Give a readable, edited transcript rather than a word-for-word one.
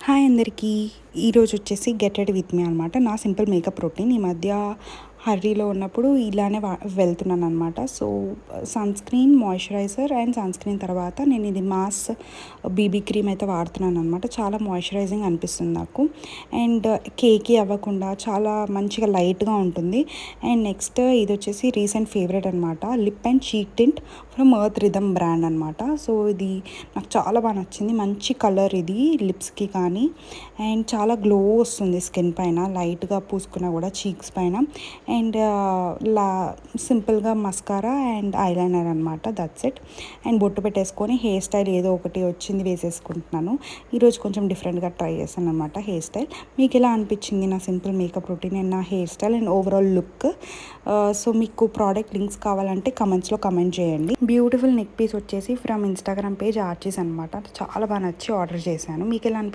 Hi అందరికీ. ఈరోజు వచ్చేసి గెట్ రెడీ విత్ మీ అనమాట. నా సింపుల్ మేకప్ రొటీన్. ఈ మధ్య హర్రీలో ఉన్నప్పుడు ఇలానే వెళ్తున్నాను అనమాట. So sunscreen, moisturiser and sunscreen తర్వాత నేను ఇది మాస్ బీబీ క్రీమ్ అయితే వాడుతున్నాను అనమాట. చాలా మాయిశ్చరైజింగ్ అనిపిస్తుంది నాకు. అండ్ కేకీ అవ్వకుండా చాలా మంచిగా లైట్గా ఉంటుంది. అండ్ నెక్స్ట్ ఇది వచ్చేసి రీసెంట్ ఫేవరెట్ అనమాట, lip and cheek tint from earth rhythm brand అనమాట. సో ఇది నాకు చాలా బాగా నచ్చింది. మంచి కలర్ ఇది లిప్స్కి కానీ, అండ్ చాలా గ్లో వస్తుంది స్కిన్ పైన, లైట్గా పూసుకున్నా కూడా చీక్స్ పైన. అండ్ సింపుల్గా మస్కారా అండ్ ఐలైనర్ అనమాట, దట్స్ ఇట్. అండ్ బొట్టు పెట్టేసుకొని హెయిర్ స్టైల్ ఏదో ఒకటి వచ్చింది వేసేసుకుంటున్నాను. ఈరోజు కొంచెం డిఫరెంట్గా ట్రై చేశాను అనమాట హెయిర్ స్టైల్. మీకు ఎలా అనిపించింది నా సింపుల్ మేకప్ రొటీన్ అండ్ నా hair style and overall look? So మీకు ప్రోడక్ట్ లింక్స్ కావాలంటే కమెంట్స్లో కమెంట్ చేయండి. బ్యూటిఫుల్ నెక్ పీస్ వచ్చేసి ఫ్రమ్ ఇన్స్టాగ్రామ్ పేజ్ ఆర్చీస్ అనమాట. చాలా బాగా నచ్చి ఆర్డర్ చేశాను. మీకు ఎలా అనిపించింది?